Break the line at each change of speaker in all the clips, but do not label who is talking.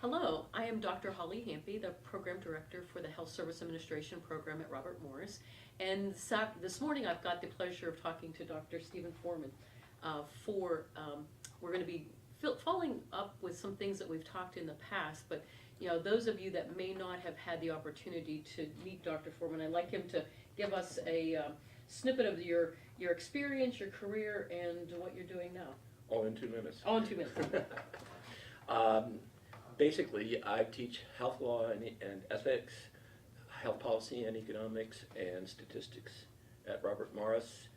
Hello, I am Dr. Holly Hampy, the Program Director for the Health Service Administration Program at Robert Morris. And this morning I've got the pleasure of talking to Dr. Stephen Foreman. We're going to be following up with some things that we've talked in the past, but those of you that may not have had the opportunity to meet Dr. Foreman, I'd like him to give us a snippet of your experience, your career, and what you're doing now.
All in 2 minutes.
All in 2 minutes.
Basically, I teach health law and ethics, health policy and economics, and statistics at Robert Morris.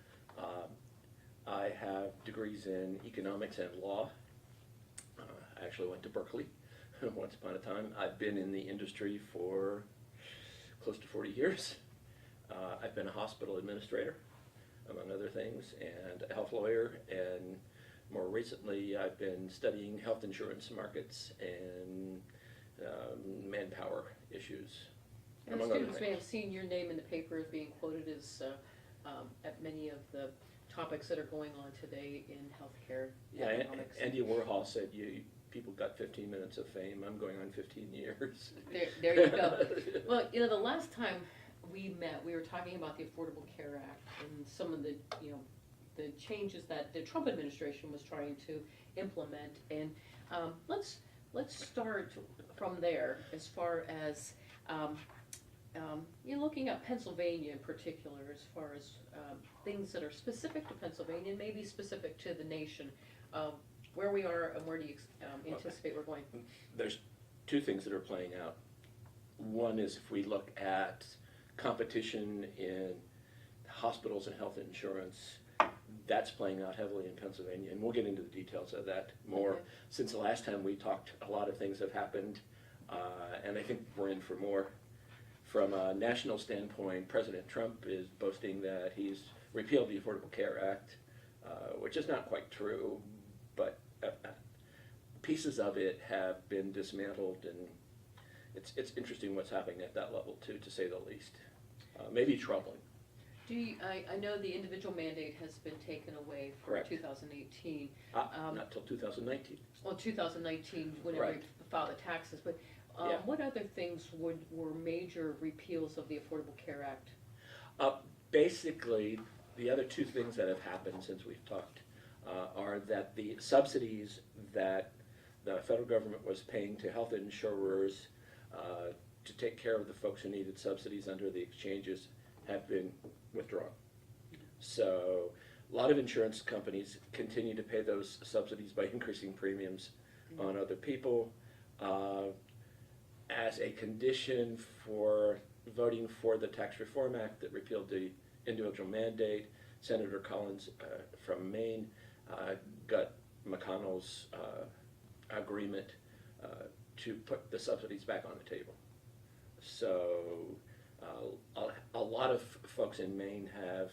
I have degrees in economics and law. I actually went to Berkeley once upon a time. I've been in the industry for close to 40 years. I've been a hospital administrator, among other things, and a health lawyer, and more recently I've been studying health insurance markets and manpower issues.
And students may have seen your name in the paper as being quoted as at many of the topics that are going on today in healthcare.
Yeah, Andy Warhol said people got 15 minutes of fame. I'm going on 15 years.
There you go. Well, the last time we met, we were talking about the Affordable Care Act and some of the changes that the Trump administration was trying to implement, and let's start from there as far as looking at Pennsylvania in particular, as far as things that are specific to Pennsylvania and maybe specific to the nation. Where we are and where do you anticipate we're going?
There's two things that are playing out. One is if we look at competition in hospitals and health insurance, that's playing out heavily in Pennsylvania, and we'll get into the details of that more.
Okay.
Since the last time we talked, a lot of things have happened, and I think we're in for more. From a national standpoint, President Trump is boasting that he's repealed the Affordable Care Act, which is not quite true, but pieces of it have been dismantled, and it's interesting what's happening at that level too, to say the least. Maybe troubling.
I know the individual mandate has been taken away for
Correct.
2018.
Not till 2019.
Well, 2019, whenever
Right.
you file the taxes, but
Yeah.
what other things were major repeals of the Affordable Care Act?
Basically, the other two things that have happened since we've talked are that the subsidies that the federal government was paying to health insurers to take care of the folks who needed subsidies under the exchanges have been withdrawn. So a lot of insurance companies continue to pay those subsidies by increasing premiums on other people. As a condition for voting for the Tax Reform Act that repealed the individual mandate, Senator Collins from Maine got McConnell's agreement to put the subsidies back on the table. So a lot of folks in Maine have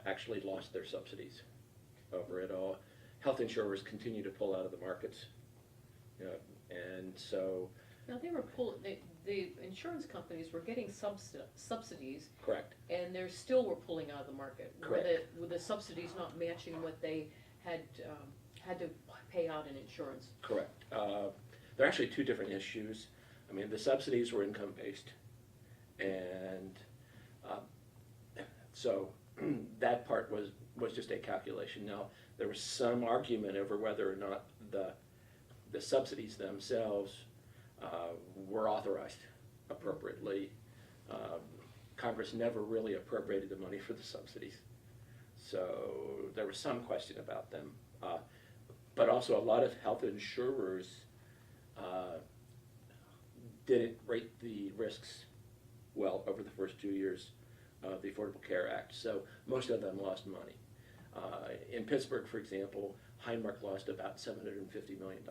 actually lost their subsidies over it all. Health insurers continue to pull out of the markets, and so.
Now they were the insurance companies were getting subsidies.
Correct.
And they still were pulling out of the market.
Correct.
Were the subsidies not matching what they had to pay out in insurance?
Correct. There are actually two different issues. I mean, the subsidies were income-based, and so that part was just a calculation. Now, there was some argument over whether or not the subsidies themselves were authorized appropriately. Congress never really appropriated the money for the subsidies, so there was some question about them. But also a lot of health insurers didn't rate the risks well over the first 2 years of the Affordable Care Act, so most of them lost money. In Pittsburgh, for example, Highmark lost about $750 million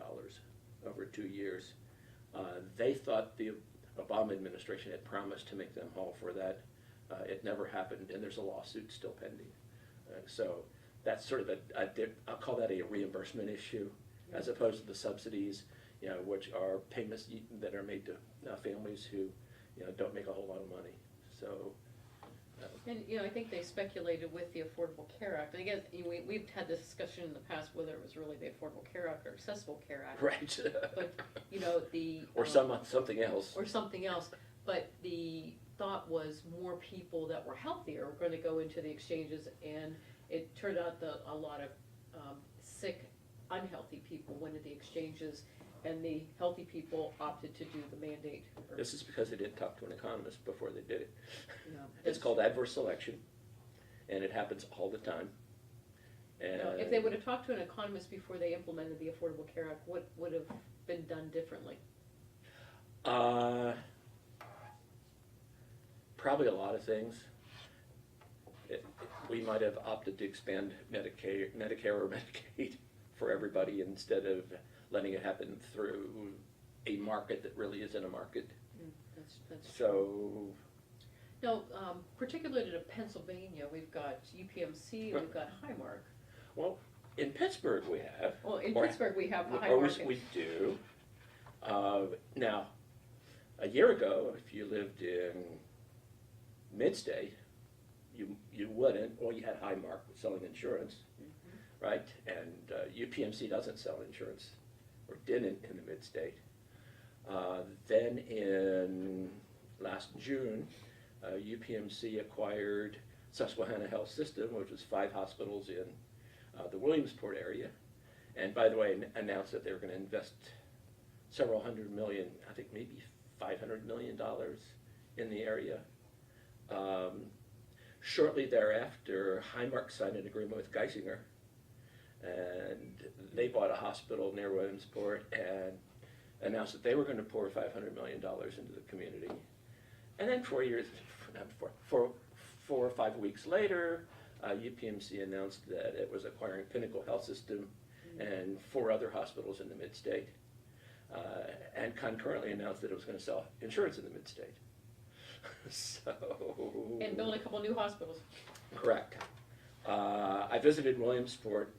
over 2 years. They thought the Obama administration had promised to make them whole for that. It never happened, and there's a lawsuit still pending. So that's sort of I'll call that a reimbursement issue, as opposed to the subsidies, which are payments that are made to families who, don't make a whole lot of money. So
And, you know, I think they speculated with the Affordable Care Act, and again, we've had this discussion in the past, whether it was really the Affordable Care Act or Accessible Care Act.
Right.
But, you know, the.
Or something else.
Or something else, but the thought was more people that were healthier were gonna go into the exchanges, and it turned out that a lot of, sick, unhealthy people went into the exchanges, and the healthy people opted to do the mandate.
This is because they didn't talk to an economist before they did it.
You know,
It's called adverse selection, and it happens all the time. And
Now, if they would have talked to an economist before they implemented the Affordable Care Act, what would have been done differently?
Probably a lot of things. We might have opted to expand Medicare or Medicaid for everybody instead of letting it happen through a market that really isn't a market.
That's
So,
No, particularly to Pennsylvania, we've got UPMC, we've got Highmark.
well, in Pittsburgh we have.
Well, in
Or-
Pittsburgh, we have the
Or
Highmark.
we do. Now, a year ago, if you lived in Mid-State, you wouldn't, or you had Highmark selling insurance, right? And UPMC doesn't sell insurance, or didn't in the Mid-State. Then in last June, UPMC acquired Susquehanna Health System, which was 5 hospitals in the Williamsport area. And by the way, announced that they were going to invest several hundred million, I think maybe $500 million in the area. Shortly thereafter, Highmark signed an agreement with Geisinger, and they bought a hospital near Williamsport and announced that they were going to pour $500 million into the community. And then 4 or 5 weeks later, UPMC announced that it was acquiring Pinnacle Health System and 4 other hospitals in the Mid-State, and concurrently announced that it was going to sell insurance in the Mid-State. So.
And build a couple new hospitals.
Correct. I visited Williamsport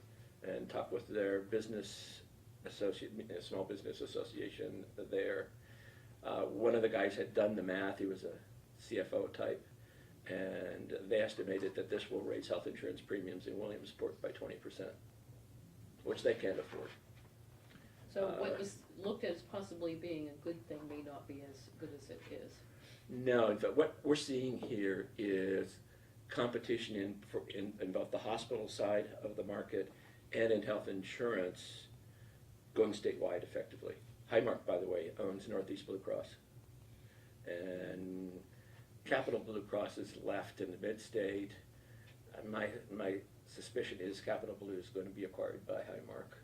and talked with their business associate, small business association there. One of the guys had done the math. He was a CFO type, and they estimated that this will raise health insurance premiums in Williamsport by 20%, which they can't afford.
So what was looked at as possibly being a good thing may not be as good as it is.
No, in fact, what we're seeing here is competition in both the hospital side of the market and in health insurance going statewide effectively. Highmark, by the way, owns Northeast Blue Cross. And Capital Blue Cross is left in the Mid-State. My suspicion is Capital Blue is going to be acquired by Highmark.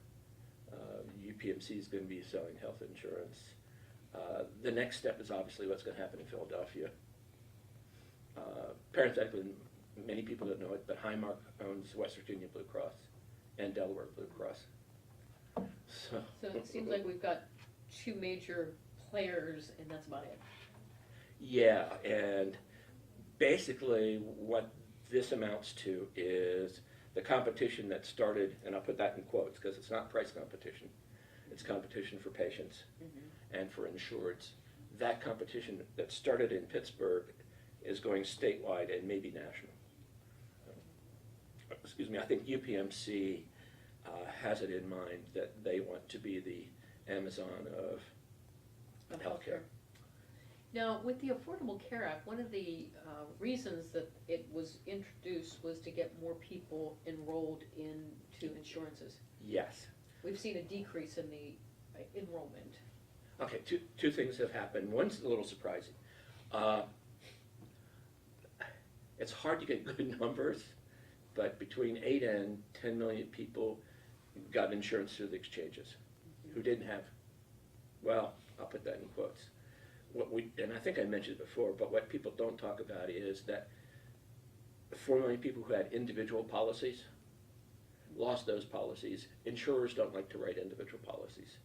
UPMC is going to be selling health insurance. The next step is obviously what's going to happen in Philadelphia. Parenthetically, many people don't know it, but Highmark owns West Virginia Blue Cross and Delaware Blue Cross. So
it seems like we've got 2 major players, and that's about it.
Yeah, and basically what this amounts to is the competition that started, and I'll put that in quotes because it's not price competition, it's competition for patients and for insureds. That competition that started in Pittsburgh is going statewide and maybe national. Excuse me, I think UPMC has it in mind that they want to be the Amazon of healthcare.
Now, with the Affordable Care Act, one of the reasons that it was introduced was to get more people enrolled into insurances.
Yes.
We've seen a decrease in the enrollment.
Okay, two things have happened. One's a little surprising. It's hard to get good numbers, but between 8 and 10 million people got insurance through the exchanges who didn't have, well, I'll put that in quotes. And I think I mentioned it before, but what people don't talk about is that the 4 million people who had individual policies lost those policies. Insurers don't like to write individual policies.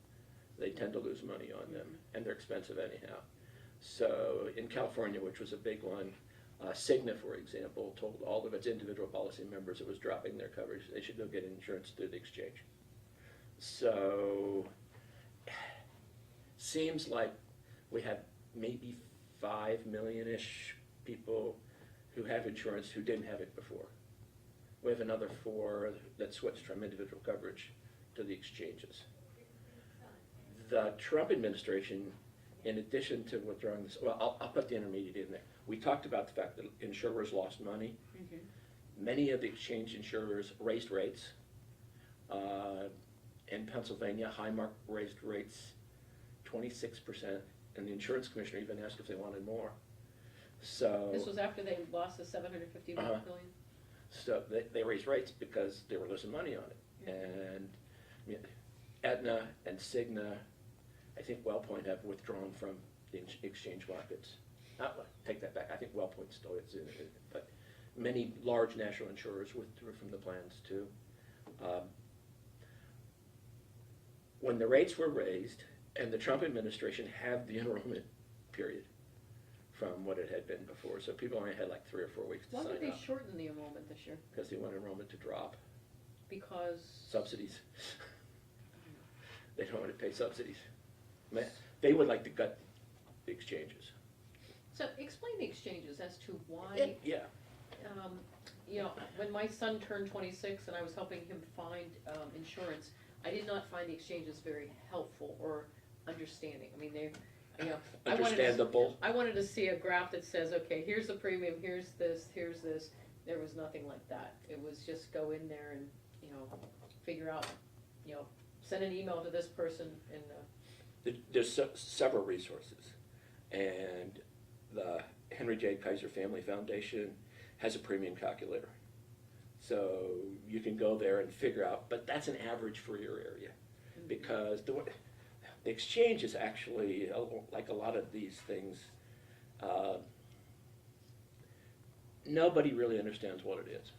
They tend to lose money on them, and they're expensive anyhow. So in California, which was a big one, Cigna, for example, told all of its individual policy members it was dropping their coverage. They should go get insurance through the exchange. So seems like we had maybe 5 million-ish people who have insurance who didn't have it before. We have another 4 that switched from individual coverage to the exchanges. The Trump administration, in addition to withdrawing this, well, I'll put the intermediate in there. We talked about the fact that insurers lost money. Many of the exchange insurers raised rates. In Pennsylvania, Highmark raised rates 26%, and the insurance commissioner even asked if they wanted more. So
This was after they lost the $750 million?
So they raised rates because they were losing money on it. And I mean, Aetna and Cigna, I think WellPoint have withdrawn from the exchange markets. Take that back. I think WellPoint still is in it, but many large national insurers withdrew from the plans too. When the rates were raised, and the Trump administration had the enrollment period from what it had been before, so people only had like 3 or 4 weeks to
Why
sign
did they
up
shorten the enrollment this year?
because they want enrollment to drop.
Because?
Subsidies. They don't want to pay subsidies. They would like to gut the exchanges.
So explain the exchanges as to why,
Yeah.
you know, when my son turned 26 and I was helping him find insurance, I did not find the exchanges very helpful or understanding. I mean, they, you know,
Understandable.
I wanted to see a graph that says, okay, here's the premium, here's this. There was nothing like that. It was just go in there and, you know, figure out, you know, send an email to this person and.
There's several resources, and the Henry J. Kaiser Family Foundation has a premium calculator. So you can go there and figure out, but that's an average for your area, because the exchange is actually, like a lot of these things, nobody really understands what it is.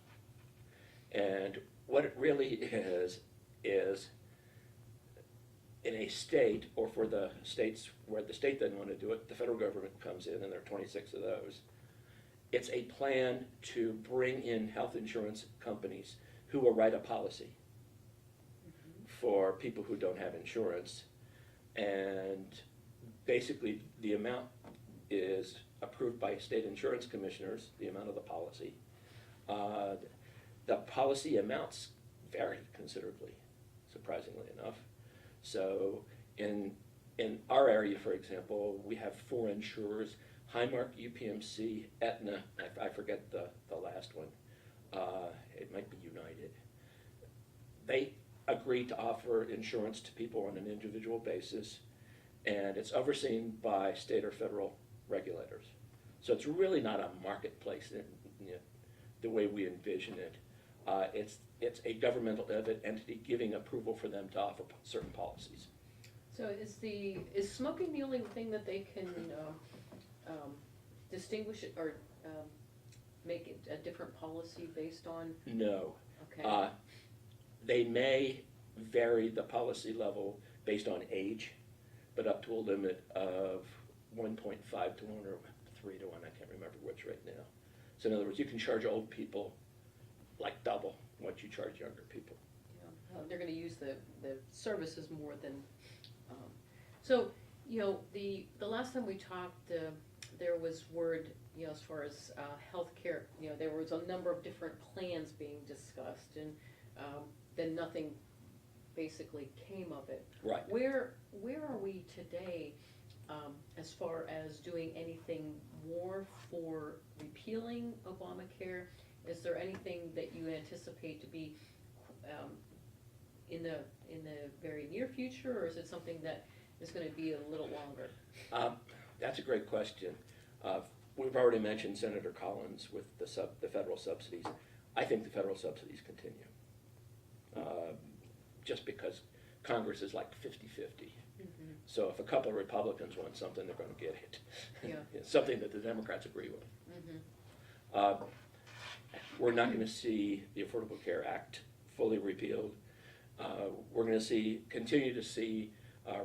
And what it really is in a state, or for the states where the state doesn't want to do it, the federal government comes in, and there are 26 of those. It's a plan to bring in health insurance companies who will write a policy for people who don't have insurance. And basically the amount is approved by state insurance commissioners, the amount of the policy. The policy amounts vary considerably, surprisingly enough. So in our area, for example, we have 4 insurers: Highmark, UPMC, Aetna, I forget the last one. It might be United. They agree to offer insurance to people on an individual basis, and it's overseen by state or federal regulators. So it's really not a marketplace in the way we envision it. It's a governmental entity giving approval for them to offer certain policies.
So is smoking the only thing that they can distinguish it or make it a different policy based on?
No.
Okay.
They may vary the policy level based on age, but up to a limit of 1.5 to 1 or 3 to 1, I can't remember which right now. So in other words, you can charge old people like double what you charge younger people.
Yeah. They're going to use the services more than. So, you know, the last time we talked, there was word, you know, as far as healthcare, you know, there was a number of different plans being discussed, and then nothing basically came of it.
Right.
Where are we today as far as doing anything more for repealing Obamacare? Is there anything that you anticipate to be in the very near future, or is it something that is going to be a little longer?
That's a great question. We've already mentioned Senator Collins with the federal subsidies. I think the federal subsidies continue, just because Congress is like 50-50. So if a couple of Republicans want something, they're going to get it.
Yeah.
It's something that the Democrats agree with. We're not going to see the Affordable Care Act fully repealed. We're going to continue to see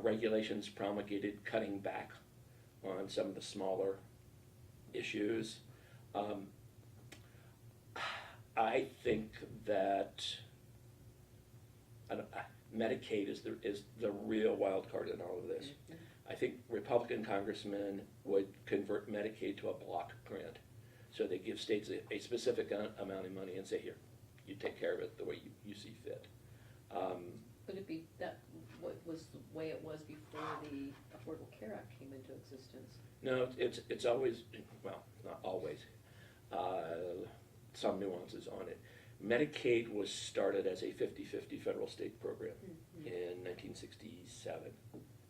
regulations promulgated cutting back on some of the smaller issues. I think that Medicaid is the real wild card in all of this. I think Republican congressmen would convert Medicaid to a block grant, So they give states a specific amount of money and say, here, you take care of it the way you see fit.
Would it be that, what was the way it was before the Affordable Care Act came into existence?
No, it's always, well, not always, some nuances on it. Medicaid was started as a 50-50 federal-state program in 1967,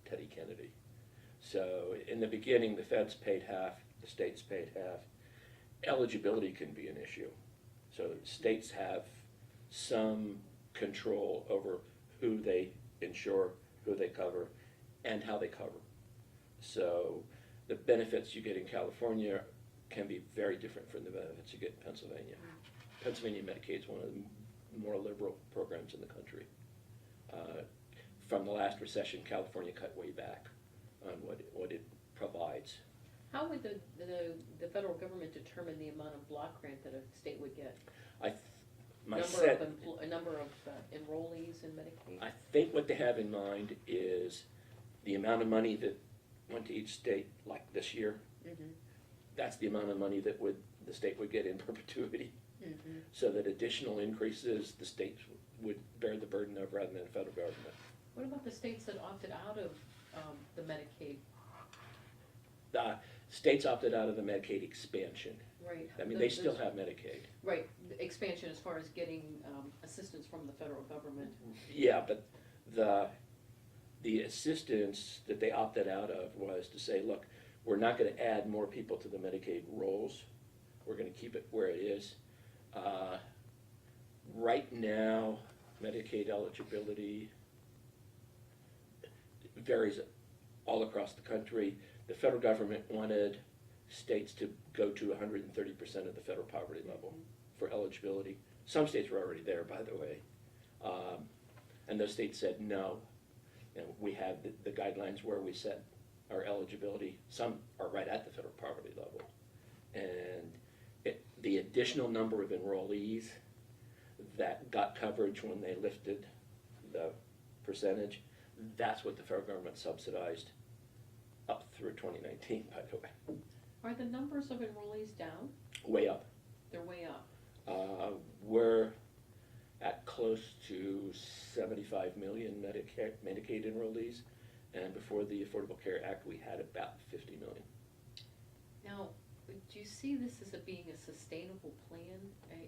Teddy Kennedy. So in the beginning, the feds paid half, the states paid half. Eligibility can be an issue. So states have some control over who they insure, who they cover, and how they cover. So the benefits you get in California can be very different from the benefits you get in Pennsylvania. Pennsylvania Medicaid is one of the more liberal programs in the country. From the last recession, California cut way back on what it provides.
How would the federal government determine the amount of block grant that a state would get? A number of enrollees in Medicaid?
I think what they have in mind is the amount of money that went to each state, like this year. That's the amount of money that the state would get in perpetuity. So that additional increases, the states would bear the burden of rather than the federal government.
What about the states that opted out of the Medicaid?
The states opted out of the Medicaid expansion.
Right.
I mean, they still have Medicaid.
Right, the expansion as far as getting assistance from the federal government.
Yeah, but the assistance that they opted out of was to say, look, we're not going to add more people to the Medicaid rolls. We're going to keep it where it is. Right now, Medicaid eligibility varies all across the country. The federal government wanted states to go to 130% of the federal poverty level for eligibility. Some states were already there, by the way. And those states said no. And we have the guidelines where we set our eligibility. Some are right at the federal poverty level. And the additional number of enrollees that got coverage when they lifted the percentage, that's what the federal government subsidized up through 2019, by the way.
Are the numbers of enrollees down?
Way up.
They're way up.
We're at close to 75 million Medicaid enrollees, and before the Affordable Care Act, we had about 50 million.
Now, do you see this as being a sustainable plan?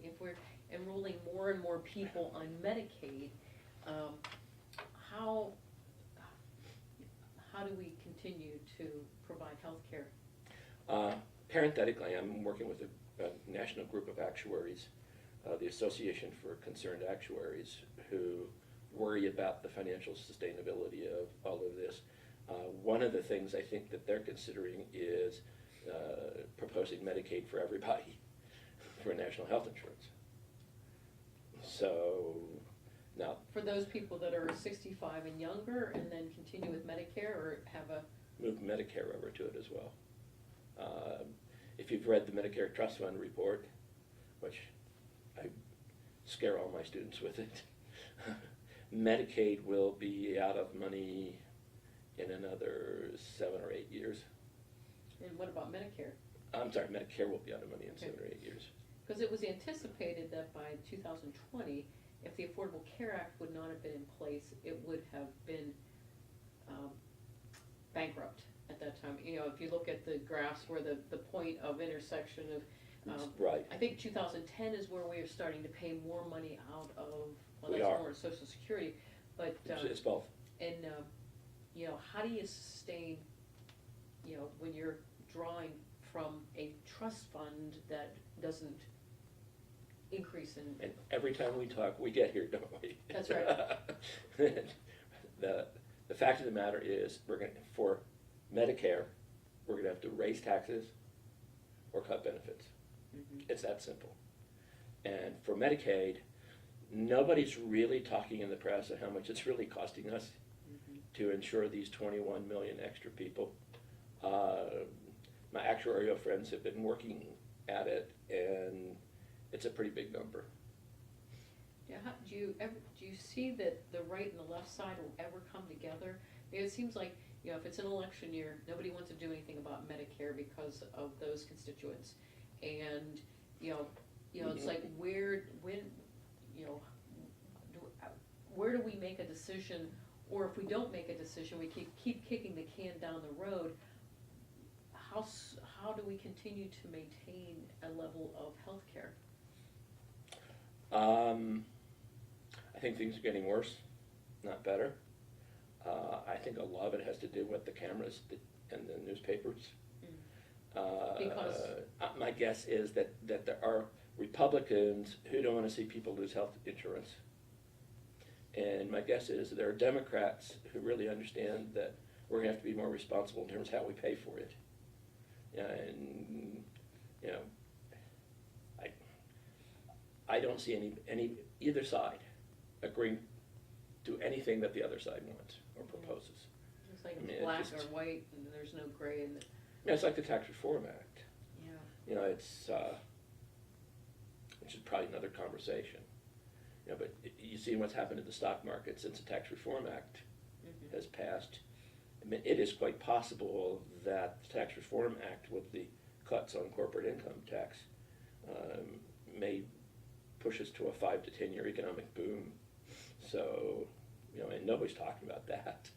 If we're enrolling more and more people on Medicaid, how do we continue to provide health care?
Parenthetically, I'm working with a national group of actuaries, the Association for Concerned Actuaries, who worry about the financial sustainability of all of this. One of the things I think that they're considering is proposing Medicaid for everybody for national health insurance. So now,
for those people that are 65 and younger, and then continue with Medicare, or have a
move Medicare over to it as well. If you've read the Medicare Trust Fund report, which I scare all my students with it, Medicaid will be out of money in another 7 or 8 years.
And what about Medicare?
I'm sorry, Medicare will be out of money in 7 or 8 years.
Because it was anticipated that by 2020, if the Affordable Care Act would not have been in place, it would have been bankrupt at that time. You know, if you look at the graphs where the point of intersection of,
right.
I think 2010 is where we are starting to pay more money out of, well,
We
that's
are.
more Social Security, but.
It's both.
And, you know, how do you sustain, you know, when you're drawing from a trust fund that doesn't increase in.
And every time we talk, we get here, don't we?
That's right.
The fact of the matter is, for Medicare, we're going to have to raise taxes or cut benefits. It's that simple. And for Medicaid, nobody's really talking in the press of how much it's really costing us to insure these 21 million extra people. My actuarial friends have been working at it, and it's a pretty big number.
Yeah, do you see that the right and the left side will ever come together? It seems like, you know, if it's an election year, nobody wants to do anything about Medicare because of those constituents. and, it's like when, you know, do, where do we make a decision, or if we don't make a decision, we keep kicking the can down the road, how do we continue to maintain a level of healthcare?
I think things are getting worse, not better. I think a lot of it has to do with the cameras and the newspapers.
Because?
My guess is that there are Republicans who don't want to see people lose health insurance. And my guess is there are Democrats who really understand that we're going to have to be more responsible in terms of how we pay for it. And, I don't see any either side agreeing to anything that the other side wants or proposes.
It's like black or white, and there's no gray in it.
Yeah, it's like the Tax Reform Act.
Yeah.
It's which is probably another conversation. But you see what's happened to the stock market since the Tax Reform Act has passed. I mean, it is quite possible that the Tax Reform Act, with the cuts on corporate income tax, may push us to a 5 to 10 year economic boom. So, and nobody's talking about that.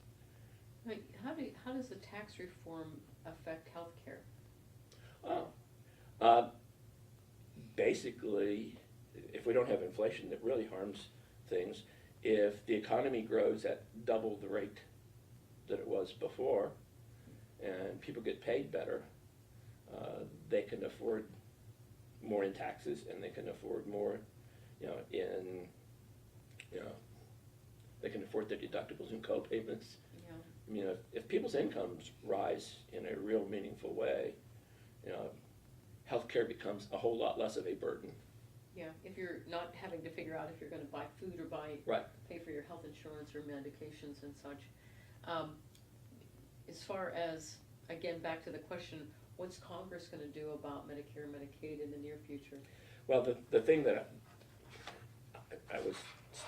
Like, how does the tax reform affect healthcare?
Basically, if we don't have inflation, that really harms things. If the economy grows at double the rate that it was before, and people get paid better, they can afford more in taxes, and they can afford more, they can afford their deductibles and co-payments.
Yeah.
If people's incomes rise in a real meaningful way, healthcare becomes a whole lot less of a burden.
Yeah, if you're not having to figure out if you're going to buy food or pay for your health insurance or medications and such. As far as, again, back to the question, what's Congress going to do about Medicare and Medicaid in the near future?
Well, the thing that I was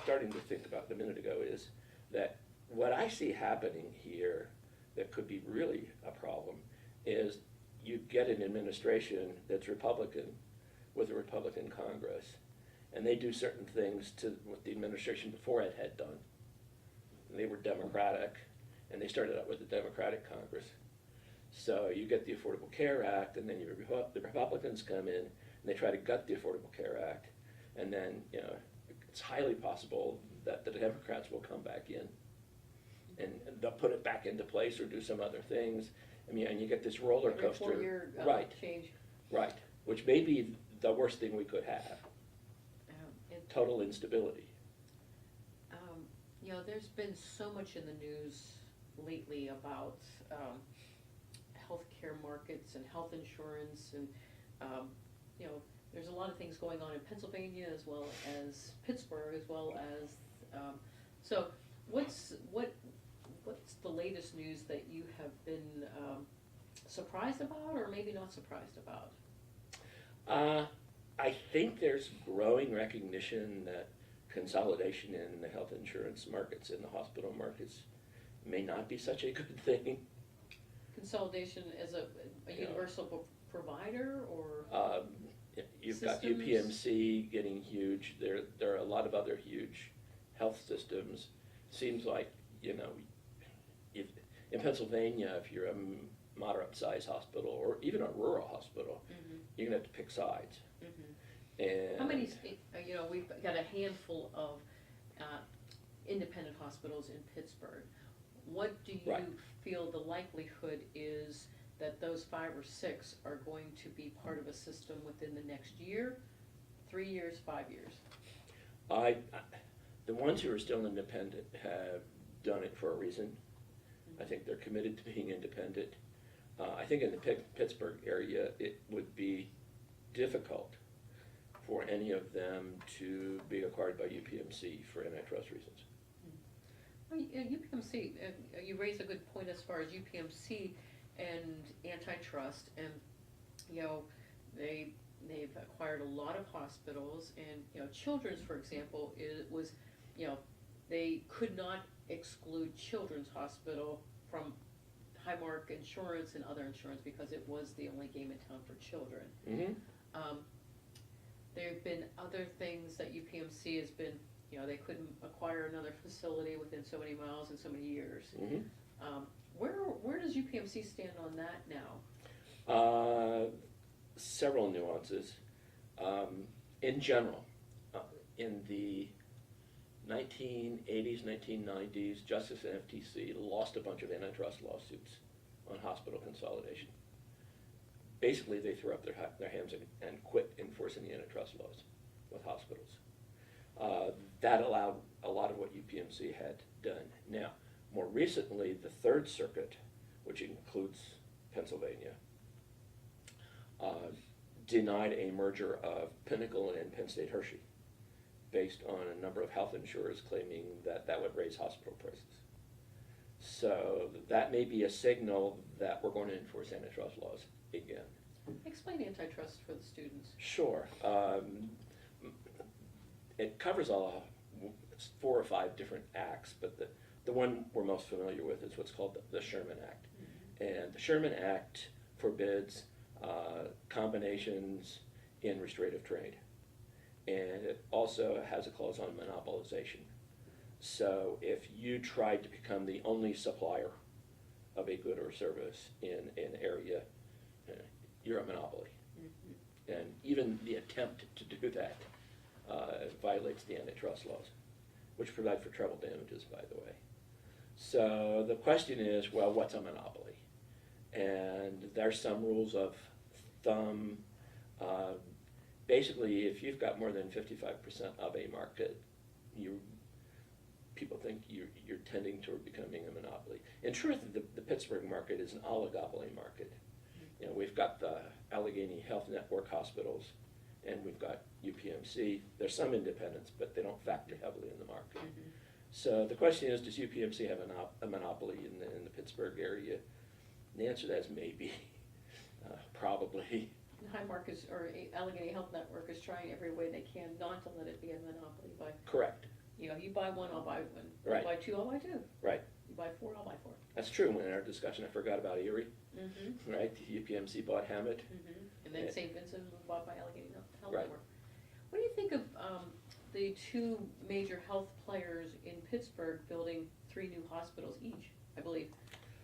starting to think about a minute ago is that what I see happening here that could be really a problem is you get an administration that's Republican with a Republican Congress, and they do certain things to what the administration before it had done. And they were Democratic, and they started out with a Democratic Congress. So you get the Affordable Care Act, and then the Republicans come in, and they try to gut the Affordable Care Act, and then it's highly possible that the Democrats will come back in, and they'll put it back into place or do some other things. And you get this roller coaster.
4-year change.
Right, which may be the worst thing we could have. Total instability.
There's been so much in the news lately about healthcare markets and health insurance, and there's a lot of things going on in Pennsylvania as well as Pittsburgh, as well as so. What's the latest news that you have been surprised about, or maybe not surprised about?
I think there's growing recognition that consolidation in the health insurance markets, in the hospital markets, may not be such a good thing.
Consolidation as a universal provider, or
you've
systems?
got UPMC getting huge. There are a lot of other huge health systems. Seems like, if, in Pennsylvania, if you're a moderate-sized hospital or even a rural hospital, you're going to have to pick sides. And
how many? We've got a handful of independent hospitals in Pittsburgh. What do you feel the likelihood is that those 5 or 6 are going to be part of a system within the next year, 3 years, 5 years?
The ones who are still independent have done it for a reason. I think they're committed to being independent. I think in the Pittsburgh area, it would be difficult for any of them to be acquired by UPMC for antitrust reasons.
Well, UPMC, you raise a good point as far as UPMC and antitrust, and they've acquired a lot of hospitals, and Children's, for example, they could not exclude Children's Hospital from Highmark Insurance and other insurance because it was the only game in town for children. There have been other things that UPMC has been, they couldn't acquire another facility within so many miles in so many years. Where does UPMC stand on that now?
Several nuances. In general, in the 1980s, 1990s, Justice and FTC lost a bunch of antitrust lawsuits on hospital consolidation. Basically, they threw up their hands and quit enforcing the antitrust laws with hospitals. That allowed a lot of what UPMC had done. Now, more recently, the Third Circuit, which includes Pennsylvania, denied a merger of Pinnacle and Penn State Hershey based on a number of health insurers claiming that that would raise hospital prices. So that may be a signal that we're going to enforce antitrust laws again.
Explain antitrust for the students.
Sure. It covers 4 or 5 different acts, but the one we're most familiar with is what's called the Sherman Act. And the Sherman Act forbids combinations in restorative trade. And it also has a clause on monopolization. So if you tried to become the only supplier of a good or service in an area, you're a monopoly. And even the attempt to do that violates the antitrust laws, which provide for treble damages, by the way. So the question is, well, what's a monopoly? And there's some rules of thumb. Basically, if you've got more than 55% of a market, people think you're tending toward becoming a monopoly. In truth, the Pittsburgh market is an oligopoly market. We've got the Allegheny Health Network hospitals, and we've got UPMC. There's some independents, but they don't factor heavily in the market. So the question is, does UPMC have a monopoly in the Pittsburgh area? And the answer to that is maybe, probably.
Highmark or Allegheny Health Network is trying every way they can not to let it be a monopoly by.
Correct.
You buy one, I'll buy one.
Right.
You buy 2, I'll buy 2.
Right.
You buy 4, I'll buy 4.
That's true. In our discussion, I forgot about Erie. Right. UPMC bought Hammett.
And then St. Vincent was bought by Allegheny Health
Right.
Network. What do you think of the 2 major health players in Pittsburgh building 3 new hospitals each? I believe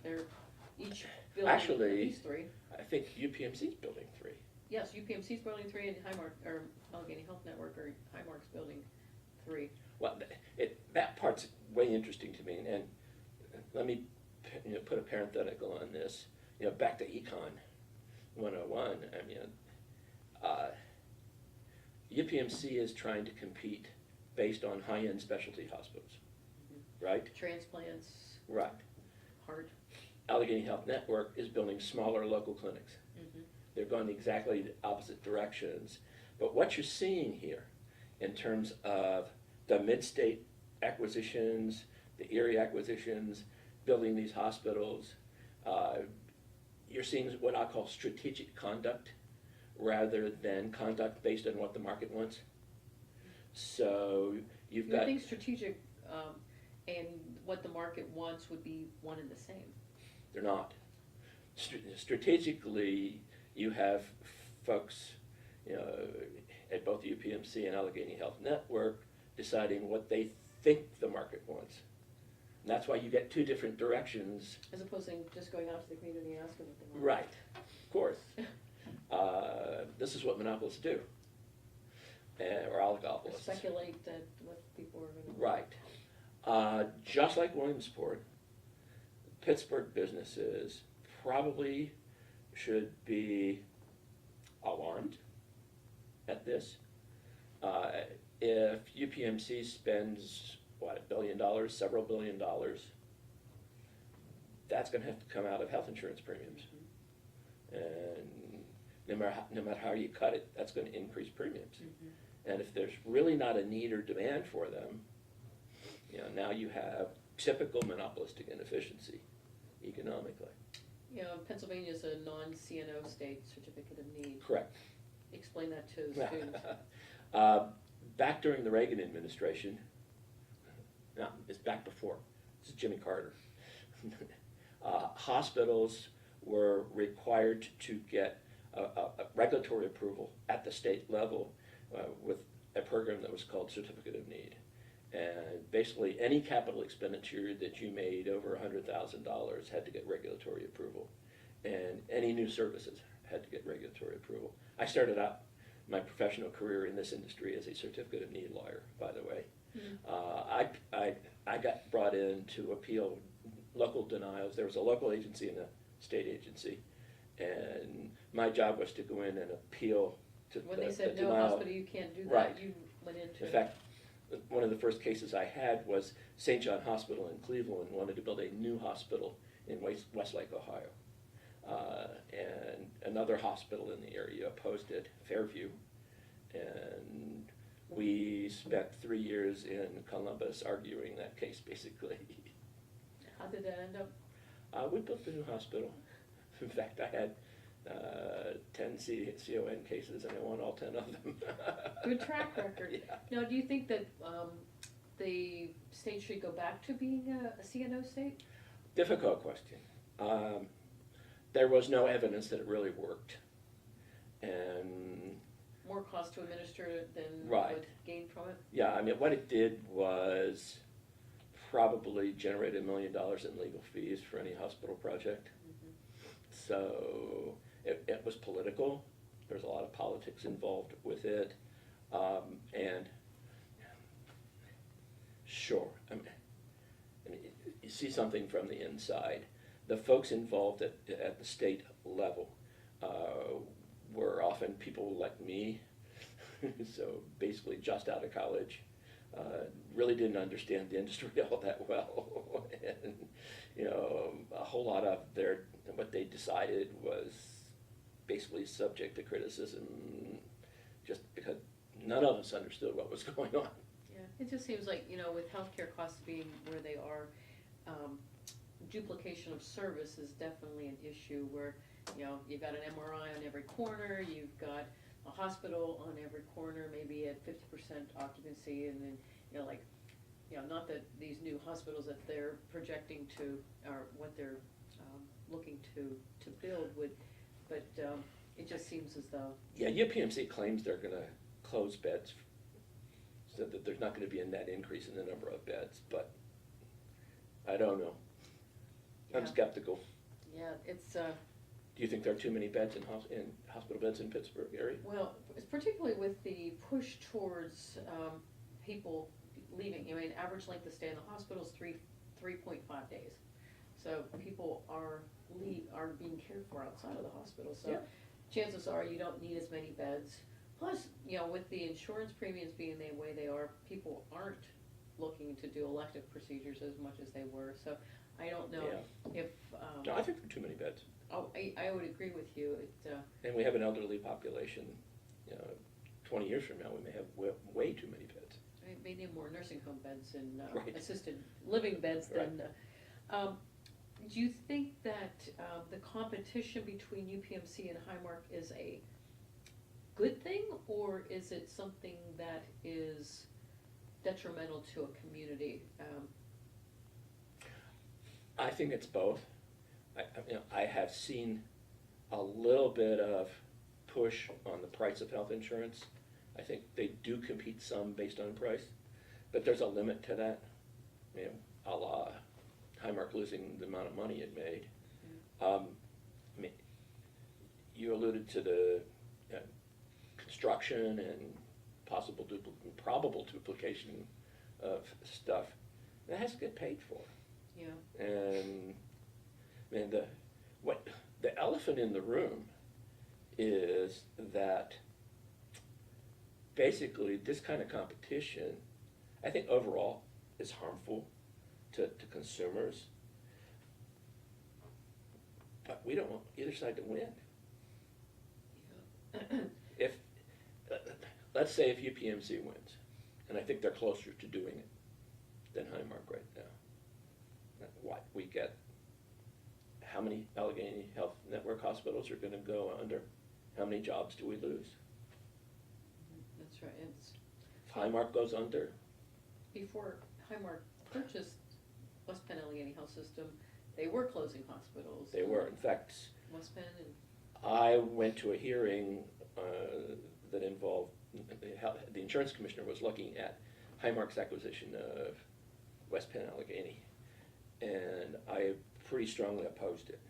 they're each building
Actually,
at least 3.
I think UPMC's building 3.
Yes, UPMC's building 3, and Highmark or Allegheny Health Network or Highmark's building 3.
Well, that part's way interesting to me, and let me put a parenthetical on this. Back to Econ 101. UPMC is trying to compete based on high-end specialty hospitals, right?
Transplants.
Right.
Heart.
Allegheny Health Network is building smaller local clinics. They're going exactly the opposite directions. But what you're seeing here in terms of the mid-state acquisitions, the Erie acquisitions, building these hospitals, you're seeing what I call strategic conduct rather than conduct based on what the market wants. So you've got...
I think strategic and what the market wants would be one and the same.
They're not. Strategically, you have folks at both UPMC and Allegheny Health Network deciding what they think the market wants. And that's why you get 2 different directions.
As opposed to just going out to the community and asking what they want.
Right, of course. This is what monopolists do, or oligopolists.
Speculate that what people are going to.
Right. Just like Williamsport, Pittsburgh businesses probably should be alarmed at this. If UPMC spends, $1 billion, several $1 billion, that's going to have to come out of health insurance premiums. And no matter how you cut it, that's going to increase premiums. And if there's really not a need or demand for them, now you have typical monopolistic inefficiency economically.
Pennsylvania is a non-CNO state, certificate of need.
Correct.
Explain that to the students.
Back during the Reagan administration, no, it's back before, this is Jimmy Carter, hospitals were required to get regulatory approval at the state level with a program that was called Certificate of Need. And basically, any capital expenditure that you made over $100,000 had to get regulatory approval. And any new services had to get regulatory approval. I started out my professional career in this industry as a Certificate of Need lawyer, by the way. I got brought in to appeal local denials. There was a local agency and a state agency. And my job was to go in and appeal to
When
the
they said no
denial.
hospital, you can't do that,
Right.
you went into.
In fact, one of the first cases I had was St. John Hospital in Cleveland wanted to build a new hospital in Westlake, Ohio. And another hospital in the area opposed it, Fairview. And we spent 3 years in Columbus arguing that case, basically.
How did that end up?
We built a new hospital. In fact, I had 10 CON cases, and I won all 10 of them.
Good track record.
Yeah.
Now, do you think that the state should go back to being a CNO state?
Difficult question. There was no evidence that it really worked. And
More cost to administer than
Right.
would gain from it?
yeah, I mean, what it did was probably generate $1 million in legal fees for any hospital project. So it was political. There's a lot of politics involved with it. And sure, I mean, you see something from the inside. The folks involved at the state level were often people like me, so basically just out of college, really didn't understand the industry all that well. And, you know, a whole lot of what they decided was basically subject to criticism just because none of us understood what was going on.
Yeah, it just seems like, you know, with healthcare costs being where they are, duplication of service is definitely an issue where, you know, you've got an MRI on every corner, you've got a hospital on every corner, maybe at 50% occupancy, and then, you know, like, you know, not that these new hospitals that they're projecting to, or what they're looking to build would, but it just seems as though.
Yeah, UPMC claims they're going to close beds, so that there's not going to be a net increase in the number of beds, but I don't know. I'm
Yeah.
skeptical.
Yeah, it's,
Do you think there are too many beds in hospital beds in Pittsburgh area?
well, it's particularly with the push towards people leaving. I mean, average length of stay in the hospital is 3.5 days. So people are being cared for outside of the hospital. So
Yeah.
chances are you don't need as many beds. Plus, you know, with the insurance premiums being the way they are, people aren't looking to do elective procedures as much as they were. So I don't know if.
No, I think there are too many beds.
Oh, I would agree with you.
And we have an elderly population. You know, 20 years from now, we may have way too many beds.
I may need more nursing home beds and
Right.
assisted living beds
Right.
than. Do you think that the competition between UPMC and Highmark is a good thing, or is it something that is detrimental to a community?
I think it's both. I have seen a little bit of push on the price of health insurance. I think they do compete some based on price, but there's a limit to that. You know, a la Highmark losing the amount of money it made. I mean, you alluded to the construction and probable duplication of stuff. That has to get paid for.
Yeah.
And the elephant in the room is that basically this kind of competition, I think overall, is harmful to consumers. But we don't want either side to win. If let's say if UPMC wins, and I think they're closer to doing it than Highmark right now. What we get? How many Allegheny Health Network hospitals are going to go under? How many jobs do we lose?
That's right. It's
If Highmark goes under,
before Highmark purchased West Penn Allegheny Health System, they were closing hospitals.
they were. In fact,
West Penn and
I went to a hearing that involved, the insurance commissioner was looking at Highmark's acquisition of West Penn Allegheny, and I pretty strongly opposed it.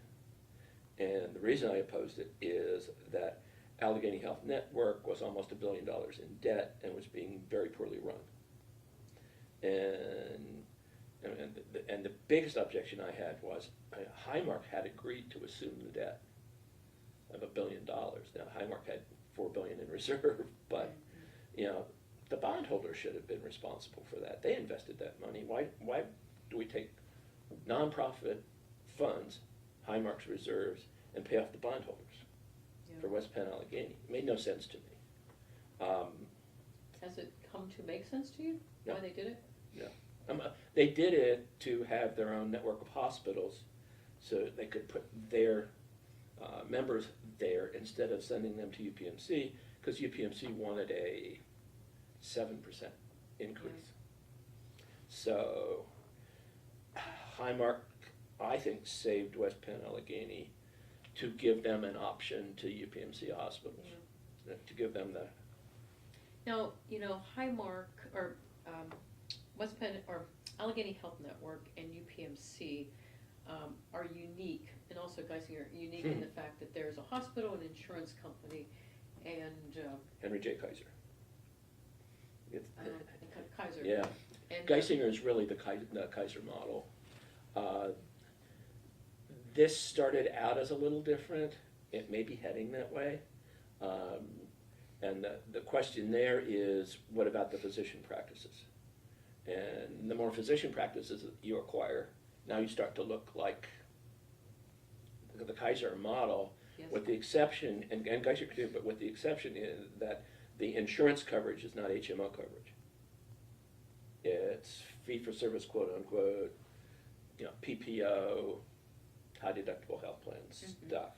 And the reason I opposed it is that Allegheny Health Network was almost $1 billion in debt and was being very poorly run. And the biggest objection I had was Highmark had agreed to assume the debt of $1 billion. Now Highmark had $4 billion in reserve, but the bondholders should have been responsible for that. They invested that money. Why do we take nonprofit funds, Highmark's reserves, and pay off the bondholders for West Penn Allegheny? It made no sense to me.
Has it come to make sense to you,
No.
why they did it?
No. They did it to have their own network of hospitals so they could put their members there instead of sending them to UPMC, because UPMC wanted a 7% increase. So Highmark, I think, saved West Penn Allegheny to give them an option to UPMC hospitals, to give them the...
Now, Highmark, or West Penn, or Allegheny Health Network and UPMC are unique, and also Geisinger, unique in the fact that there's a hospital, an insurance company, and...
Henry J. Kaiser.
Kaiser.
Yeah.
And,
Geisinger is really the Kaiser model. This started out as a little different. It may be heading that way. And the question there is, what about the physician practices? And the more physician practices that you acquire, now you start to look like the Kaiser model,
yes.
with the exception, and Kaiser could do, but with the exception is that the insurance coverage is not HMO coverage. It's fee-for-service, quote unquote, PPO, high deductible health plans stuff.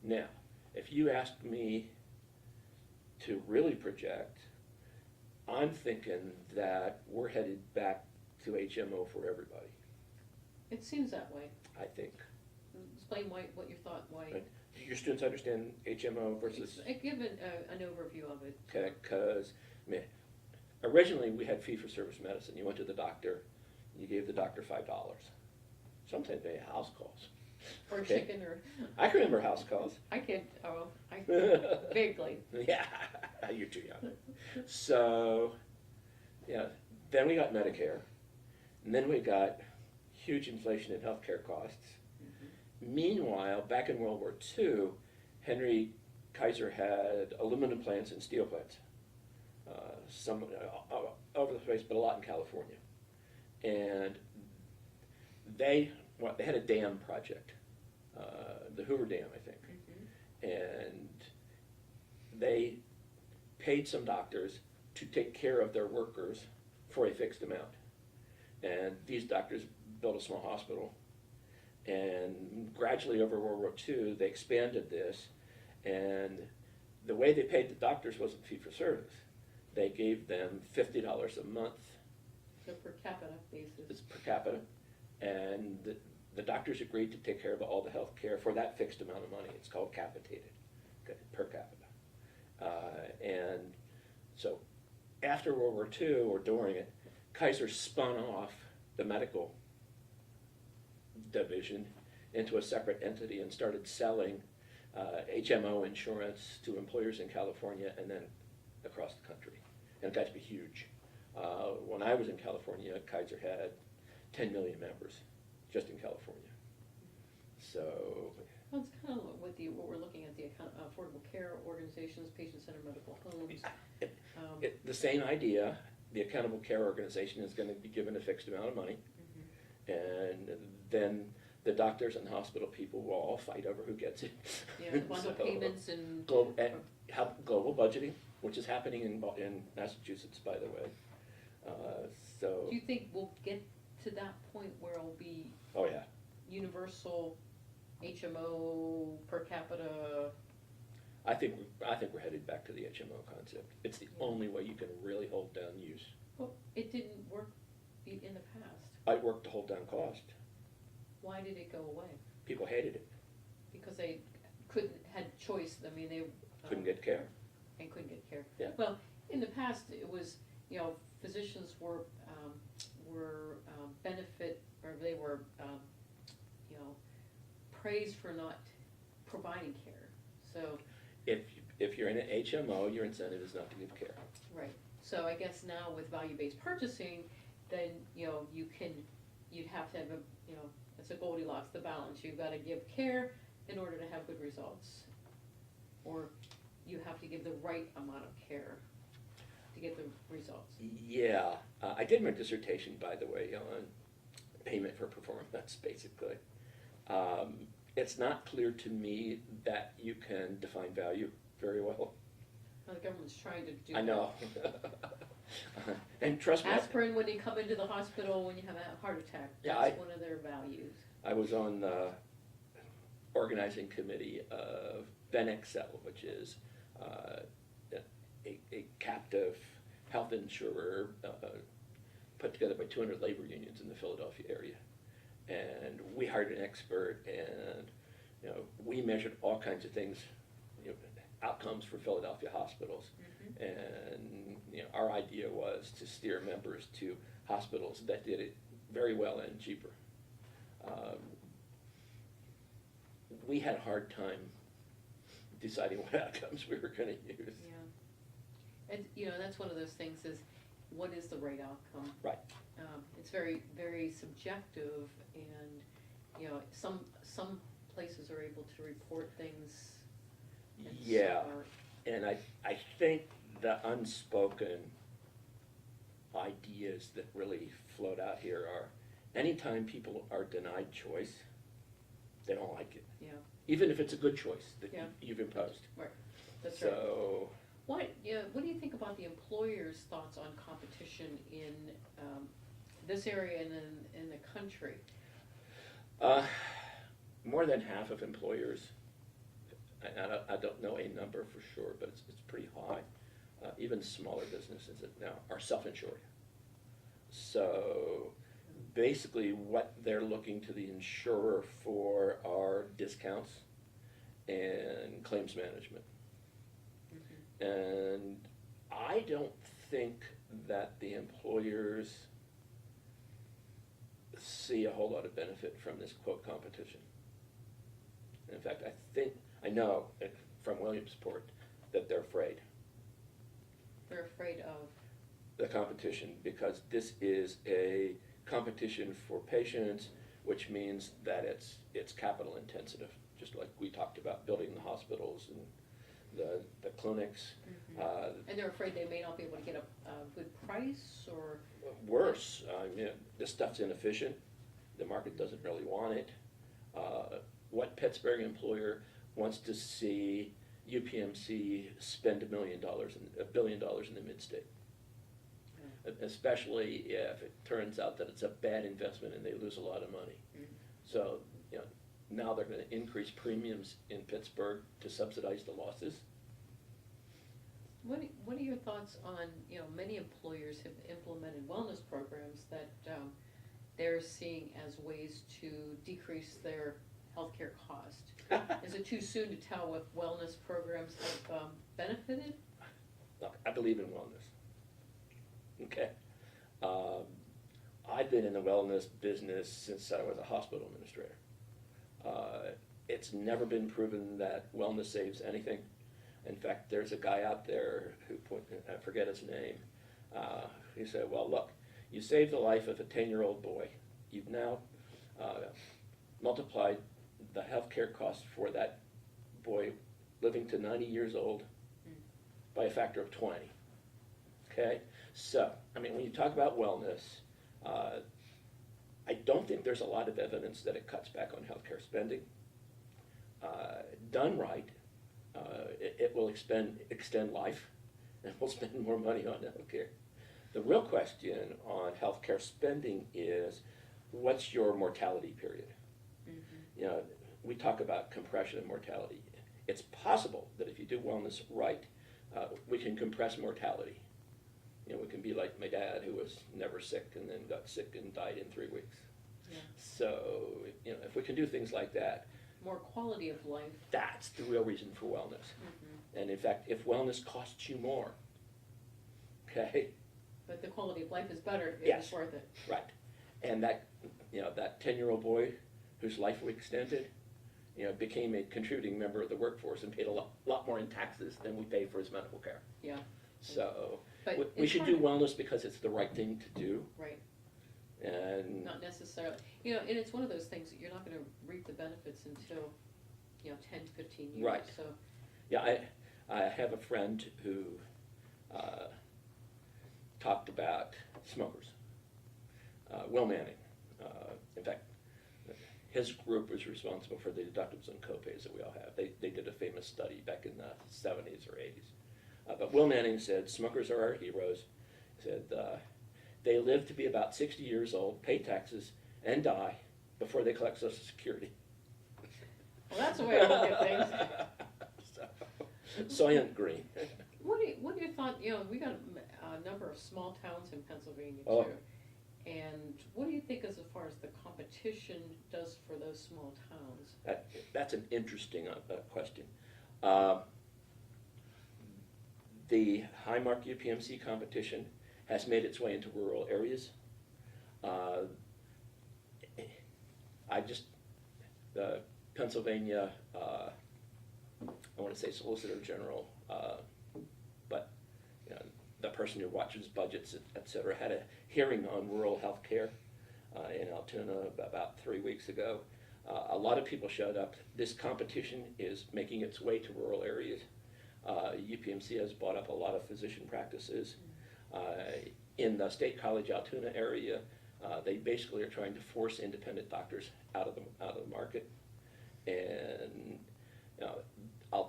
Now, if you ask me to really project, I'm thinking that we're headed back to HMO for everybody.
It seems that way.
I think.
Explain what your thought, why.
Right. Do your students understand HMO versus?
Give an overview of it.
Okay, because originally we had fee-for-service medicine. You went to the doctor, you gave the doctor $5. Sometimes they had house calls.
Or chicken, or...
I can remember house calls.
I can't, vaguely.
Yeah, you're too young. So, then we got Medicare, and then we got huge inflation in healthcare costs. Meanwhile, back in World War II, Henry Kaiser had aluminum plants and steel plants. Some over the place, but a lot in California. And they had a dam project, the Hoover Dam, I think. And they paid some doctors to take care of their workers for a fixed amount. And these doctors built a small hospital. And gradually over World War II, they expanded this. And the way they paid the doctors wasn't fee-for-service. They gave them $50 a month.
So per capita basis.
It's per capita. And the doctors agreed to take care of all the health care for that fixed amount of money. It's called capitated, per capita. And so after World War II, or during it, Kaiser spun off the medical division into a separate entity and started selling HMO insurance to employers in California and then across the country. And it got to be huge. When I was in California, Kaiser had 10 million members just in California. So...
Well, it's kind of what we're looking at, the affordable care organizations, patient-centered medical homes.
The same idea. The accountable care organization is going to be given a fixed amount of money. And then the doctors and hospital people will all fight over who gets it.
Yeah, bundle payments and...
Global budgeting, which is happening in Massachusetts, by the way. So.
Do you think we'll get to that point where it'll be...
Oh, yeah.
Universal HMO per capita?
I think we're headed back to the HMO concept. It's the only way you can really hold down use.
Well, it didn't work in the past.
It worked to hold down cost.
Why did it go away?
People hated it.
Because they had choice, I mean, they.
Couldn't get care.
And couldn't get care.
Yeah.
Well, in the past, it was, physicians were benefit, or they were, praised for not providing care, so.
If you're in an HMO, your incentive is not to give care.
Right, so I guess now with value-based purchasing, then, you'd have to have it's a Goldilocks, the balance, you've gotta give care in order to have good results. Or you have to give the right amount of care to get the results.
Yeah, I did my dissertation, by the way, on payment for performance, basically. It's not clear to me that you can define value very well.
Well, the government's trying to do
I know. And trust me.
Aspirin when you come into the hospital when you have a heart attack,
Yeah,
that's one of their values.
I was on the organizing committee of BenXL, which is a captive health insurer put together by 200 labor unions in the Philadelphia area. And we hired an expert, and we measured all kinds of things, outcomes for Philadelphia hospitals. Mm-hmm. And our idea was to steer members to hospitals that did it very well and cheaper. We had a hard time deciding what outcomes we were going to use.
Yeah, and that's one of those things is, what is the right outcome?
Right.
It's very, very subjective, and some places are able to report things. And
yeah, and I think the unspoken ideas that really float out here are, anytime people are denied choice, they don't like it.
Yeah.
Even if it's a good choice that
Yeah.
you've imposed.
Right. That's right.
So.
What do you think about the employers' thoughts on competition in this area and in the country?
More than half of employers, I don't know a number for sure, but it's pretty high. Even smaller businesses that now are self-insured. So basically what they're looking to the insurer for are discounts and claims management. Mm-hmm. And I don't think that the employers see a whole lot of benefit from this quote competition. In fact, I know from Williamsport that they're afraid.
They're afraid of?
The competition, because this is a competition for patients, which means that it's capital intensive, just like we talked about building the hospitals and the clinics.
Mm-hmm. And they're afraid they may not be able to get a good price, or?
Worse, this stuff's inefficient, the market doesn't really want it. What Pittsburgh employer wants to see UPMC spend $1 billion in the mid-state? Especially if it turns out that it's a bad investment and they lose a lot of money. Mm-hmm. So, now they're going to increase premiums in Pittsburgh to subsidize the losses.
What are your thoughts on, many employers have implemented wellness programs that they're seeing as ways to decrease their healthcare cost? Is it too soon to tell if wellness programs have benefited?
Look, I believe in wellness. Okay. I've been in the wellness business since I was a hospital administrator. It's never been proven that wellness saves anything. In fact, there's a guy out there who, I forget his name, he said, well, look, you saved the life of a 10-year-old boy. You've now multiplied the healthcare costs for that boy living to 90 years old by a factor of 20. Okay? So, when you talk about wellness, I don't think there's a lot of evidence that it cuts back on healthcare spending. Done right, it will extend life, and we'll spend more money on healthcare. The real question on healthcare spending is, what's your mortality period? Mm-hmm. We talk about compression of mortality. It's possible that if you do wellness right, we can compress mortality. We can be like my dad, who was never sick and then got sick and died in 3 weeks. Yeah. So, if we can do things like that,
more quality of life.
That's the real reason for wellness. And in fact, if wellness costs you more, okay,
But the quality of life is better,
Yes.
it's worth it.
right, and that, that 10-year-old boy whose life we extended, became a contributing member of the workforce and paid a lot more in taxes than we pay for his medical care.
Yeah.
So
But
we
it's
should
hard
do
to-
wellness because it's the right thing to do,
Right,
and
not necessarily, and it's one of those things that you're not gonna reap the benefits until, 10, 15 years,
Right.
so.
yeah, I have a friend who talked about smokers. Will Manning, in fact, his group was responsible for the deductibles and copays that we all have. They did a famous study back in the 70s or 80s. But Will Manning said, smokers are our heroes. He said, they live to be about 60 years old, pay taxes, and die before they collect Social Security.
Well, that's the way I look at things.
Soylent Green.
What are your thoughts, we got a number of small towns in Pennsylvania
Oh.
too. And what do you think as far as the competition does for those small towns?
That's an interesting question. The Highmark UPMC competition has made its way into rural areas. The Pennsylvania, I want to say Solicitor General, but the person who watches budgets, et cetera, had a hearing on rural health care in Altoona about 3 weeks ago. A lot of people showed up. This competition is making its way to rural areas. UPMC has bought up a lot of physician practices. In the State College Altoona area, they basically are trying to force independent doctors out of the market. And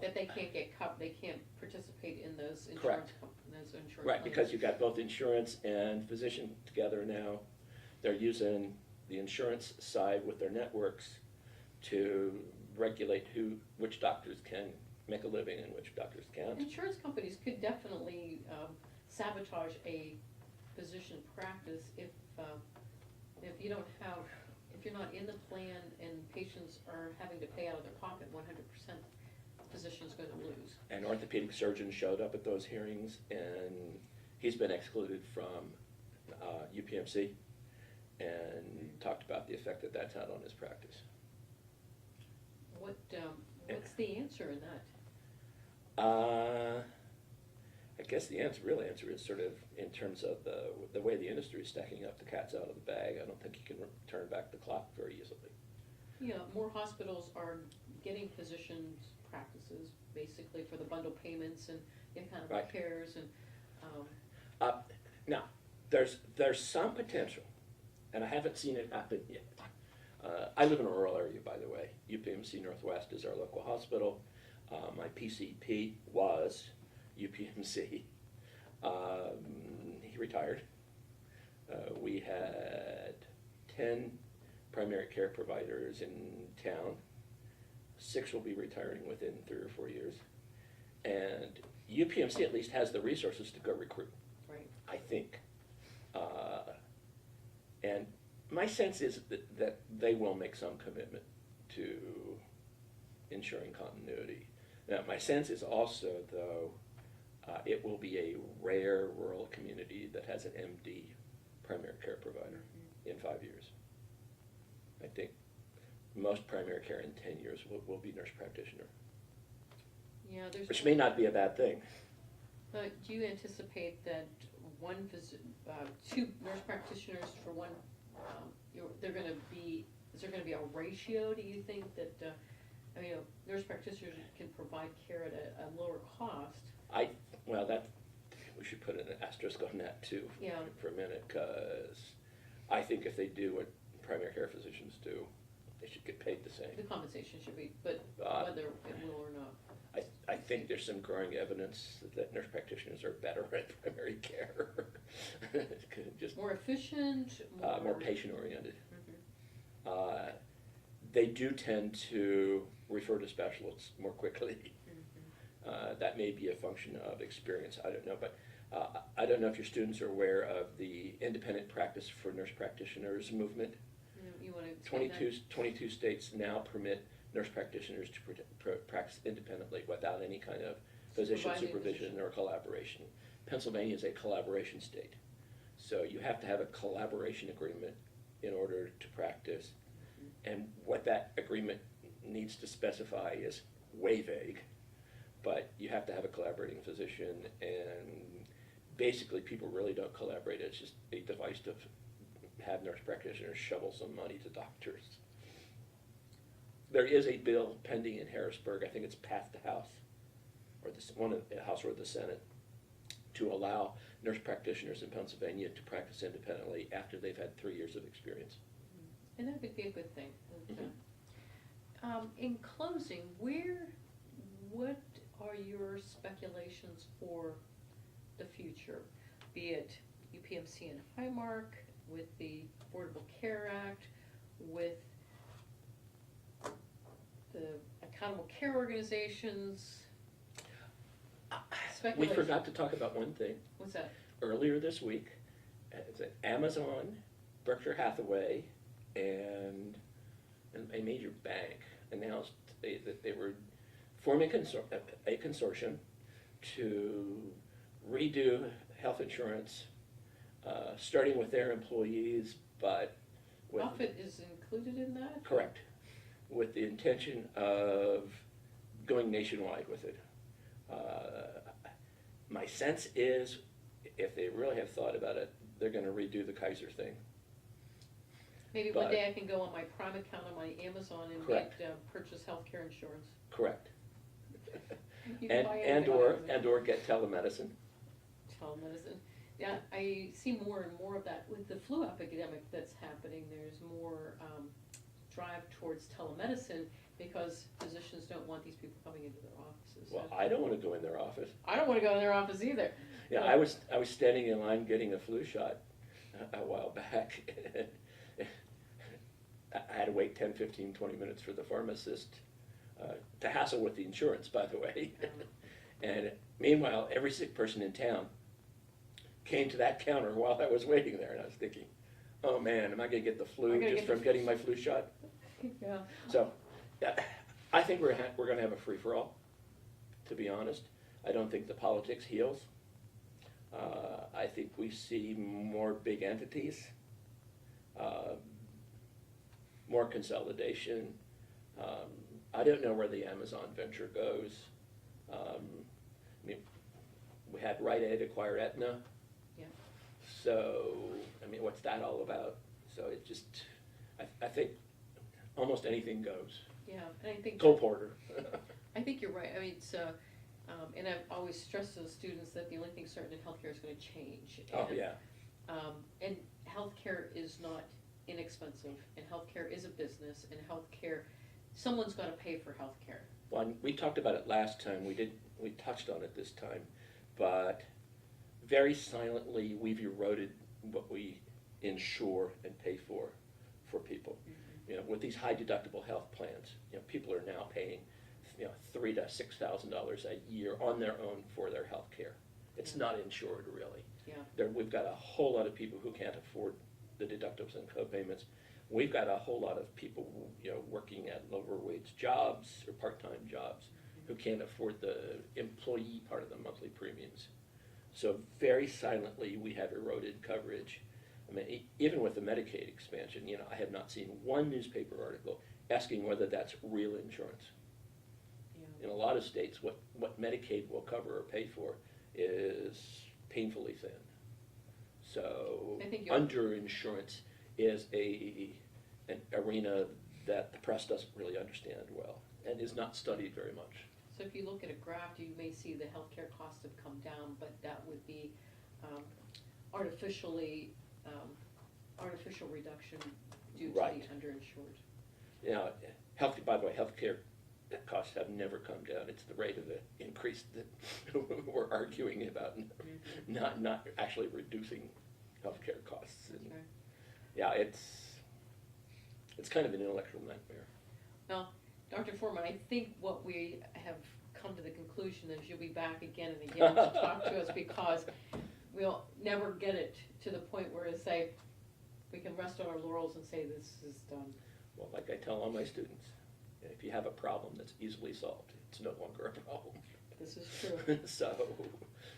That they can't get they can't participate in those insurance,
Correct.
Those insurance
right,
plans.
because you've got both insurance and physician together now. They're using the insurance side with their networks to regulate which doctors can make a living and which doctors can't.
Insurance companies could definitely sabotage a physician practice if you don't have, if you're not in the plan and patients are having to pay out of their pocket 100%, the physician's going to lose.
An orthopedic surgeon showed up at those hearings, and he's been excluded from UPMC and talked about the effect that that's had on his practice.
What's the answer in that?
I guess the real answer is sort of in terms of the way the industry is stacking up, the cat's out of the bag. I don't think you can turn back the clock very easily.
More hospitals are getting physicians' practices basically for the bundle payments and kind of
Right.
repairs and.
Now, there's some potential, and I haven't seen it happen yet. I live in a rural area, by the way. UPMC Northwest is our local hospital. My PCP was UPMC. He retired. We had 10 primary care providers in town. 6 will be retiring within 3 or 4 years. And UPMC at least has the resources to go recruit.
Right.
I think. And my sense is that they will make some commitment to ensuring continuity. Now, my sense is also, though, it will be a rare rural community that has an MD primary care provider in 5 years. I think most primary care in 10 years will be nurse practitioner,
Yeah, there's.
which may not be a bad thing.
But do you anticipate that 2 nurse practitioners for one, they're going to be, is there going to be a ratio, do you think, that, nurse practitioners can provide care at a lower cost?
Well, we should put an asterisk on that too for a minute, because I think if they do what primary care physicians do, they should get paid the same.
The compensation should be, but whether it will or not.
I think there's some growing evidence that nurse practitioners are better at primary care. Just
More efficient,
more patient-oriented.
Mhm.
They do tend to refer to specialists more quickly. That may be a function of experience, I don't know, but I don't know if your students are aware of the independent practice for nurse practitioners movement.
You want to explain that?
22 states now permit nurse practitioners to practice independently without any kind of physician
Supervising
supervision
physician.
or collaboration. Pennsylvania is a collaboration state, so you have to have a collaboration agreement in order to practice. And what that agreement needs to specify is way vague, but you have to have a collaborating physician, and basically people really don't collaborate. It's just a device to have nurse practitioners shovel some money to doctors. There is a bill pending in Harrisburg, I think it's passed the House, or the House or the Senate, to allow nurse practitioners in Pennsylvania to practice independently after they've had 3 years of experience.
And that would be a good thing.
Mhm.
In closing, what are your speculations for the future? Be it UPMC and Highmark, with the Affordable Care Act, with the accountable care organizations?
We
Speculation.
forgot to talk about one thing.
What's that?
Earlier this week, Amazon, Berkshire Hathaway, and a major bank announced that they were forming a consortium to redo health insurance, starting with their employees, but with...
Profit is included in that?
Correct. With the intention of going nationwide with it. My sense is, if they really have thought about it, they're going to redo the Kaiser thing.
Maybe one day I can go on my Prime account on my Amazon and
Correct.
purchase healthcare insurance.
Correct.
You can buy
And
anything on Amazon.
or get telemedicine.
Telemedicine. Yeah, I see more and more of that with the flu epidemic that's happening. There's more drive towards telemedicine because physicians don't want these people coming into their offices.
Well, I don't want to go in their office.
I don't want to go in their office either.
Yeah, I was standing in line getting a flu shot a while back. I had to wait 10, 15, 20 minutes for the pharmacist to hassle with the insurance, by the way. And meanwhile, every sick person in town came to that counter while I was waiting there, and I was thinking, oh man, am I going to get the flu just from getting my flu shot?
Yeah.
So, I think we're going to have a free-for-all, to be honest. I don't think the politics heals. I think we see more big entities, more consolidation. I don't know where the Amazon venture goes. I mean, we had Rite Aid acquire Aetna.
Yeah.
So, I mean, what's that all about? So it just, I think almost anything goes.
Yeah, and I think
Cole Porter.
I think you're right. I mean, it's and I've always stressed to the students that the only thing certain in healthcare is going to change.
Oh, yeah.
And healthcare is not inexpensive, and healthcare is a business, and healthcare, someone's going to pay for healthcare.
Well, we talked about it last time. We touched on it this time, but very silently we've eroded what we insure and pay for people.
Mm-hmm.
You know, with these high deductible health plans, you know, people are now paying, you know, $3,000 to $6,000 a year on their own for their health care. It's not insured, really.
Yeah.
We've got a whole lot of people who can't afford the deductibles and co-payments. We've got a whole lot of people, you know, working at lower wage jobs or part-time jobs who can't afford the employee part of the monthly premiums. So very silently, we have eroded coverage. I mean, even with the Medicaid expansion, you know, I have not seen one newspaper article asking whether that's real insurance.
Yeah.
In a lot of states, what Medicaid will cover or pay for is painfully thin. So underinsurance is an arena that the press doesn't really understand well and is not studied very much.
So if you look at a graph, you may see the healthcare costs have come down, but that would be artificial reduction due to
Right.
the underinsured.
You know, by the way, healthcare costs have never come down. It's the rate of the increase that we're arguing about, not actually reducing healthcare costs. And
Okay.
yeah, it's kind of an intellectual nightmare.
Now, Dr. Foreman, I think what we have come to the conclusion is you'll be back again and again to talk to us, because we'll never get it to the point where we can rest on our laurels and say this is done.
Well, like I tell all my students, if you have a problem that's easily solved, it's no longer a problem.
This is true.
So.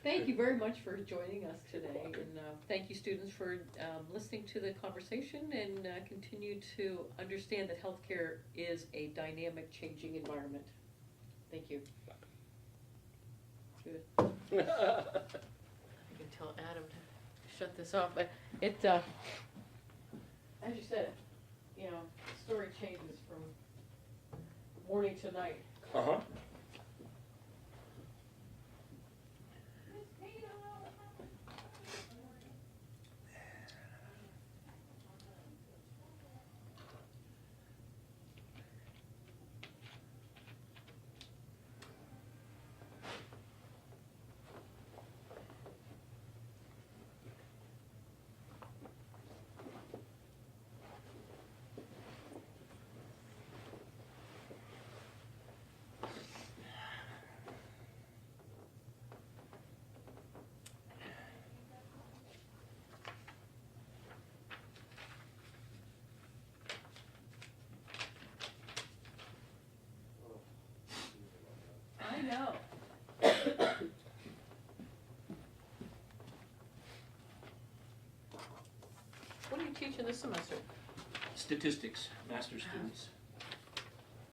Thank you very much for joining us today,
You're welcome.
and thank you, students, for listening to the conversation, and continue to understand that healthcare is a dynamic, changing environment. Thank you. Good. I can tell Adam to shut this off, but it, as you said, you know, the story changes from morning to night.
Uh-huh.
I know. What are you teaching this semester?
Statistics, master's students.